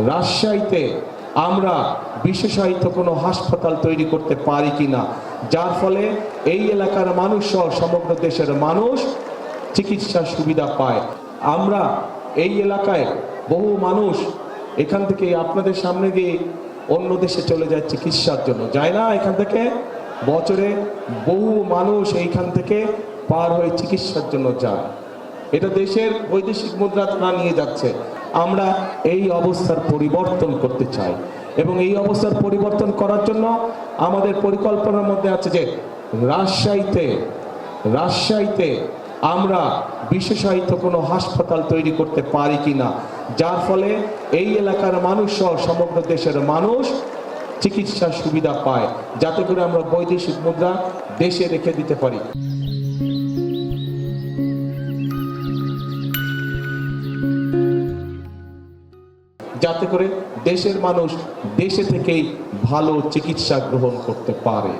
রাজশাহীতে আমরা বিশেষায়িত কোনো হাসপাতাল তৈরি করতে পারি কিনা, যার ফলে এই এলাকার মানুষ সহ সমগ্র দেশের মানুষ চিকিৎসার সুবিধা পায়। আমরা এই এলাকায় বহু মানুষ এখান থেকে আপনাদের সামনে দিয়ে অন্য দেশে চলে যায় চিকিৎসার জন্য, যায় না? এখান থেকে বছরে বহু মানুষ এইখান থেকে পার হয়ে চিকিৎসার জন্য যায়। এটা দেশের বৈদেশিক মুদ্রা তারা নিয়ে যাচ্ছে। আমরা এই অবস্থার পরিবর্তন করতে চাই এবং এই অবস্থার পরিবর্তন করার জন্য আমাদের পরিকল্পনার মধ্যে আছে যে রাজশাহীতে আমরা বিশেষায়িত কোনো হাসপাতাল তৈরি করতে পারি কিনা, যার ফলে এই এলাকার মানুষ সহ সমগ্র দেশের মানুষ চিকিৎসার সুবিধা পায়, যাতে করে আমরা বৈদেশিক মুদ্রা দেশে রেখে দিতে পারি। যাতে করে দেশের মানুষ দেশে থেকেই ভালো চিকিৎসা গ্রহণ করতে পারে।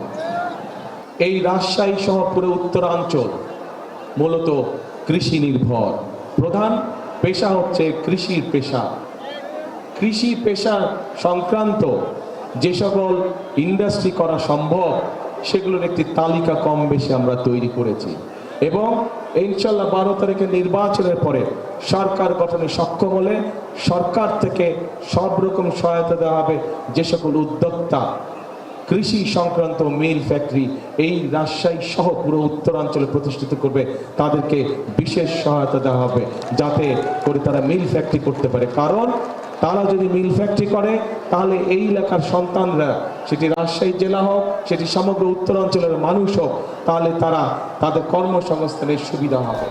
এই রাজশাহী সহ পুরো উত্তরাঞ্চল মূলত কৃষি নির্ভর। প্রধান পেশা হচ্ছে কৃষির পেশা। কৃষি পেশা সংক্রান্ত যে সকল ইন্ডাস্ট্রি করা সম্ভব সেগুলোর একটি তালিকা কম বেশি আমরা তৈরি করেছি এবং ইনশাল্লাহ 12 তারিখে নির্বাচনের পরে সরকার গঠনে সক্ষম হলে সরকার থেকে সব রকম সহায়তা দেওয়া হবে। যে সকল উদ্যোক্তা কৃষি সংক্রান্ত মিল ফ্যাক্টরি এই রাজশাহী সহ পুরো উত্তরাঞ্চলে প্রতিষ্ঠিত করবে, তাদেরকে বিশেষ সহায়তা দেওয়া হবে যাতে করে তারা মিল ফ্যাক্টরি করতে পারে। কারণ তারা যদি মিল ফ্যাক্টরি করে তাহলে এই এলাকার সন্তানরা, সেটি রাজশাহী জেলা হোক, সেটি সমগ্র উত্তরাঞ্চলের মানুষ হোক, তাহলে তাদের কর্মসংস্থানের সুবিধা হবে।